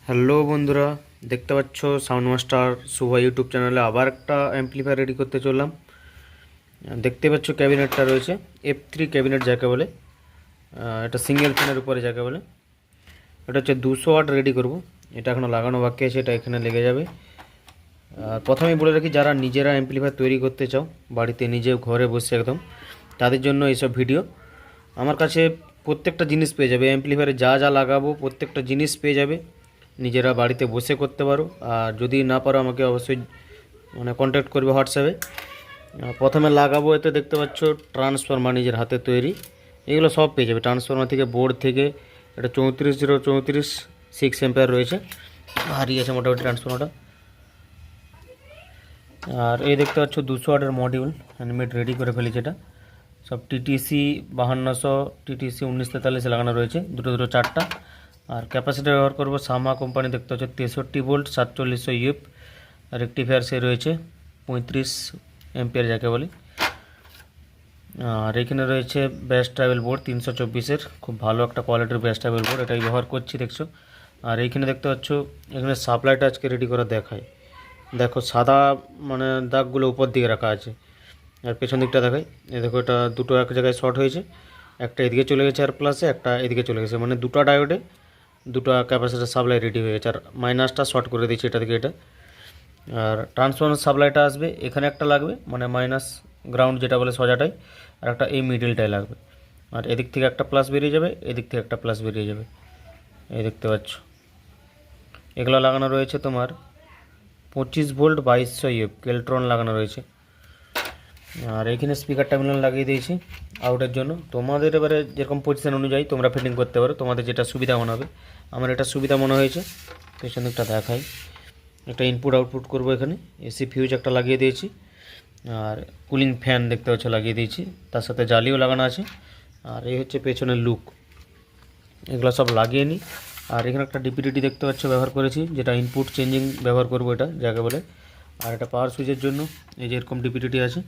Hello বন্ধুরা, দেখতে পাচ্ছ সাউন্ড মাস্টার শুভ ইউটিউব চ্যানেলে আবার একটা অ্যাম্পলিফায়ার রেডি করতে চললাম। দেখতে পাচ্ছ ক্যাবিনেটটা রয়েছে F3 ক্যাবিনেট যাকে বলে। এটা সিঙ্গেল ফ্যানের উপরে যাকে বলে। এটা হচ্ছে 200 ওয়াট রেডি করব। এটা এখনও লাগানো বাকি আছে, এটা এখানে লেগে যাবে। আর প্রথমেই বলে রাখি, যারা নিজেরা অ্যাম্পলিফায়ার তৈরি করতে চাও বাড়িতে নিজে ঘরে বসে একদম, তাদের জন্য এইসব ভিডিও। আমার কাছে প্রত্যেকটা জিনিস পেয়ে যাবে, অ্যাম্পলিফায়ারে যা যা লাগাবো প্রত্যেকটা জিনিস পেয়ে যাবে, নিজেরা বাড়িতে বসে করতে পারো। আর যদি না পারো আমাকে অবশ্যই কন্ট্যাক্ট করবে হোয়াটসঅ্যাপে। প্রথমে লাগাবো, এতে দেখতে পাচ্ছ ট্রান্সফরমার নিজের হাতে তৈরি, এগুলো সব পেয়ে যাবে। ট্রান্সফরমার থেকে, বোর্ড থেকে, এটা 34 6 অ্যাম্পিয়ার রয়েছে, ভারী আছে মোটামুটি ট্রান্সফরমারটা। আর এই দেখতে পাচ্ছ 200 ওয়াটের মডিউল হ্যান্ডমেড রেডি করে ফেলেছে। এটা সব টিটিসি 5200, টিটিসি 1943 লাগানো রয়েছে, দুটো দুটো চারটা। আর ক্যাপাসিটার ব্যবহার করবো সামা কোম্পানি, দেখতে হচ্ছে 63 ভোল্ট 4700 ইউএফ। আর রেক্টিফায়ার সে রয়েছে 35 এম্পিয়ার যাকে বলে। আর এখানে রয়েছে ব্যাস ট্রাভেল বোর্ড 324-এর, খুব ভালো একটা কোয়ালিটির ব্যাস ট্রাভেল বোর্ড, এটাই ব্যবহার করছি দেখছো। আর এইখানে দেখতে পাচ্ছ এখানে সাপ্লাইটা আজকে রেডি করা দেখায়, দেখো সাদা দাগগুলো উপর দিকে রাখা আছে। আর পেছন দিকটা দেখাই, এই দেখো এটা দুটো এক জায়গায় শর্ট হয়েছে, একটা এদিকে চলে গেছে আর প্লাসে, একটা এদিকে চলে গেছে, মানে দুটো ডায়োডে দুটো ক্যাপাসিটার সাপ্লাই রেডি হয়ে গেছে। আর মাইনাসটা শর্ট করে দিচ্ছি এটা থেকে এটা। আর ট্রান্সফরমার সাপ্লাইটা আসবে এখানে একটা লাগবে, মানে মাইনাস গ্রাউন্ড যেটা বলে সোজাটাই, আর একটা এই মিডিলটাই লাগবে। আর এদিক থেকে একটা প্লাস বেরিয়ে যাবে, এদিক থেকে একটা প্লাস বেরিয়ে যাবে, এই দেখতে পাচ্ছ। এগুলো লাগানো রয়েছে তোমার 25 ভোল্ট 2200 ইউএফ কেলট্রন লাগানো রয়েছে। আর এইখানে স্পিকার টার্মিনাল লাগিয়ে দিয়েছি আউটের জন্য। তোমাদের এবারে যেরকম পজিশন অনুযায়ী তোমরা ফিটিং করতে পারো, তোমাদের যেটা সুবিধা মনে হবে। আমার এটা সুবিধা মনে হয়েছে। পেছন দিকটা দেখাই, একটা ইনপুট আউটপুট করব, এখানে এসি ফিউজ একটা লাগিয়ে দিয়েছি। আর কুলিং ফ্যান দেখতে পাচ্ছ লাগিয়ে দিয়েছি, তার সাথে জালিও লাগানো আছে। আর এই হচ্ছে পেছনের লুক, এগুলো সব লাগিয়ে নিই। আর এখানে একটা ডিপিডিটি দেখতে পাচ্ছ ব্যবহার করেছি, যেটা ইনপুট চেঞ্জিং ব্যবহার করব এটা যাকে বলে। আর এটা পাওয়ার সুইচের জন্য এই যে এরকম ডিপিডিটি আছে।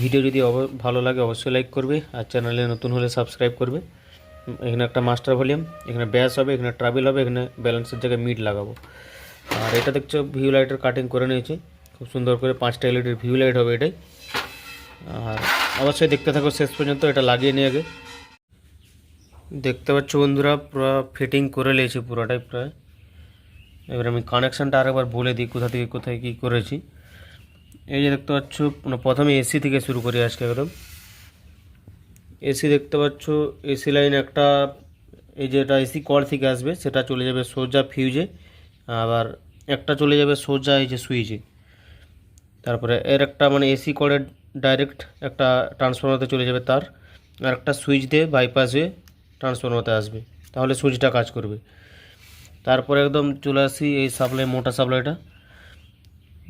ভিডিও যদি ভালো লাগে অবশ্যই লাইক করবে, আর চ্যানেলে নতুন হলে সাবস্ক্রাইব করবে। এখানে একটা মাস্টার ভলিউম, এখানে ব্যাস হবে, এখানে ট্রাভেল হবে, এখানে ব্যালেন্সের জায়গায় মিড লাগাবো। আর এটা দেখছো ভিউ লাইটের কাটিং করে নিয়েছি খুব সুন্দর করে, 5টা এলইডির ভিউ লাইট হবে এটাই। আর অবশ্যই দেখতে থাকো শেষ পর্যন্ত, এটা লাগিয়ে নিয়ে আগে। দেখতে পাচ্ছ বন্ধুরা, পুরো ফিটিং করে নিয়েছি পুরোটাই প্রায়। এবার আমি কানেকশানটা আরেকবার বলে দিই কোথা থেকে কোথায় কী করেছি। এই যে দেখতে পাচ্ছ, প্রথমে এসি থেকে শুরু করি আজকে একদম। এসি দেখতে পাচ্ছ, এসি লাইন একটা, এই যেটা এসি কর থেকে আসবে সেটা চলে যাবে সোজা ফিউজে, আবার একটা চলে যাবে সোজা এই যে সুইচে। তারপরে এর একটা এসি করের ডাইরেক্ট একটা ট্রান্সফরমারতে চলে যাবে তার, আর একটা সুইচ দিয়ে বাইপাস হয়ে ট্রান্সফরমারতে আসবে, তাহলে সুইচটা কাজ করবে। তারপরে একদম চলে আসি এই সাপ্লাই, মোটা সাপ্লাইটা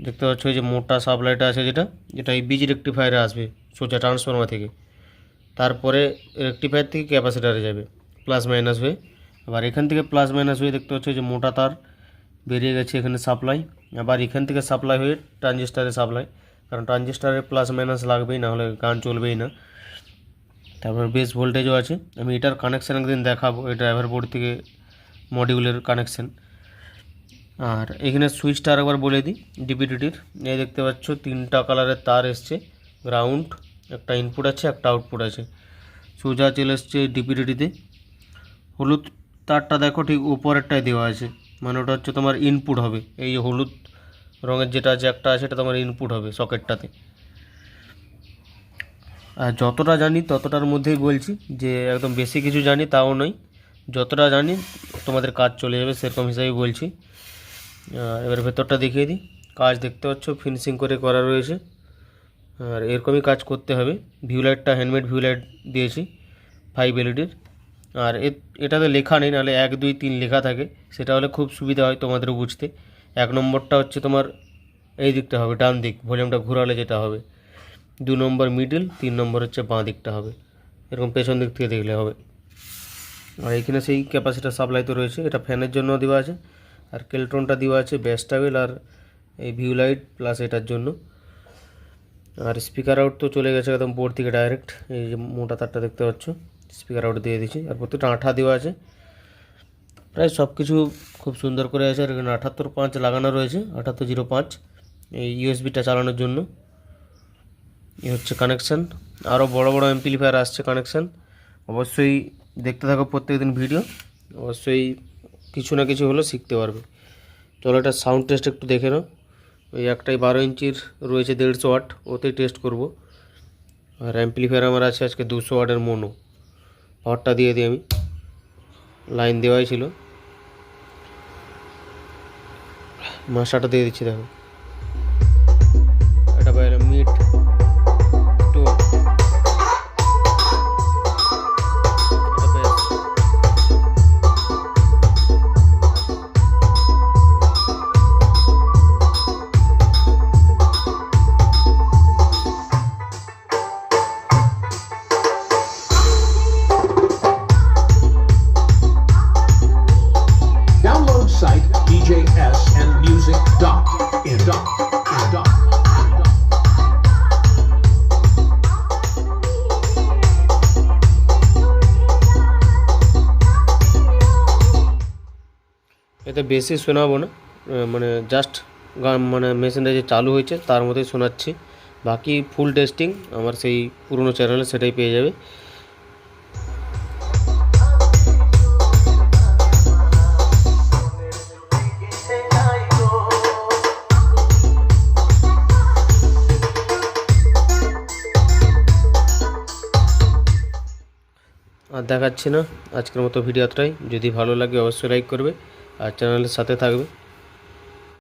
দেখতে পাচ্ছ, এই যে মোটা সাপ্লাইটা আছে যেটা, যেটা এই বিজি রেক্টিফায়ারে আসবে সোজা ট্রান্সফরমার থেকে। তারপরে রেক্টিফায়ার থেকে ক্যাপাসিটারে যাবে প্লাস মাইনাস হয়ে। আবার এখান থেকে প্লাস মাইনাস হয়ে দেখতে পাচ্ছ যে মোটা তার বেরিয়ে গেছে এখানে সাপ্লাই, আবার এখান থেকে সাপ্লাই হয়ে ট্রানজিস্টারে সাপ্লাই, কারণ ট্রানজিস্টারে প্লাস মাইনাস লাগবেই, না হলে গান চলবেই না। তারপর বেস ভোল্টেজও আছে, আমি এটার কানেকশান একদিন দেখাবো, এই ড্রাইভার বোর্ড থেকে মডিউলের কানেকশান। আর এখানে সুইচটা আরেকবার বলে দিই ডিপিডিটির, এই দেখতে পাচ্ছ 3টা কালারের তার এসছে, গ্রাউন্ড, একটা ইনপুট আছে, একটা আউটপুট আছে, সোজা চলে এসছে ডিপিডিটিতে। হলুদ তারটা দেখো ঠিক উপরেরটাই দেওয়া আছে, মানে ওটা হচ্ছে তোমার ইনপুট হবে, এই যে হলুদ রঙের যেটা আছে একটা আছে, এটা তোমার ইনপুট হবে সকেটটাতে। আর যতটা জানি ততটার মধ্যেই বলছি, যে একদম বেশি কিছু জানি তাও নয়, যতটা জানি তোমাদের কাজ চলে যাবে সেরকম হিসাবেই বলছি। এবার ভেতরটা দেখিয়ে দিই, কাজ দেখতে পাচ্ছ ফিনিশিং করে করা রয়েছে, আর এরকমই কাজ করতে হবে। ভিউ লাইটটা হ্যান্ডমেড ভিউ লাইট দিয়েছি 5 এলইডির। আর এটাতে লেখা নেই, নাহলে 1 2 3 লেখা থাকে, সেটা হলে খুব সুবিধা হয় তোমাদেরও বুঝতে। 1 নম্বরটা হচ্ছে তোমার এই দিকটা হবে ডান দিক, ভলিউমটা ঘোরালে যেটা হবে। 2 নম্বর মিডল, 3 নম্বর হচ্ছে বাঁ দিকটা হবে, এরকম পেছন দিক থেকে দেখলে হবে। আর এখানে সেই ক্যাপাসিটার সাপ্লাই তো রয়েছে, এটা ফ্যানের জন্য দেওয়া আছে, আর কেলট্রনটা দেওয়া আছে ব্যাস ট্রাভেল আর এই ভিউ লাইট প্লাস এটার জন্য। আর স্পিকার আউট তো চলে গেছে একদম বোর্ড থেকে ডাইরেক্ট, এই যে মোটা তারটা দেখতে পাচ্ছ স্পিকার আউট দিয়ে দিচ্ছি। আর প্রত্যেকটা আঠা দেওয়া আছে, প্রায় সব কিছু খুব সুন্দর করে আছে। আর এখানে 78.5 লাগানো রয়েছে, 7805 এই ইউএসবিটা চালানোর জন্য। এই হচ্ছে কানেকশান। আরও বড় বড় অ্যাম্পলিফায়ার আসছে কানেকশান। অবশ্যই দেখতে থাকো প্রত্যেকদিন ভিডিও, অবশ্যই কিছু না কিছু হলেও শিখতে পারবে। চলো এটা সাউন্ড টেস্ট একটু দেখে নাও। ওই একটাই 12 ইঞ্চির রয়েছে 150 ওয়াট, ওতেই টেস্ট করব। আর অ্যাম্পলিফায়ার আমার আছে আজকে 200 ওয়াটের মোনো। পাওয়ারটা দিয়ে দিই আমি, লাইন দেওয়াই ছিল। মাসাটা দিয়ে দিচ্ছি, দেখো এটা পাইলাম মিড টো। Download site djsnmusic.in. এতে বেশি শোনাবো না, মানে জাস্ট গান মানে মেশিনটা যে চালু হয়েছে তার মধ্যেই শোনাচ্ছি। বাকি ফুল টেস্টিং আমার সেই পুরনো চ্যানেলে সেটাই পেয়ে যাবে। আর দেখাচ্ছি না, আজকের মতো ভিডিও এতটাই। যদি ভালো লাগে অবশ্যই লাইক করবে আর চ্যানেলের সাথে থাকবে।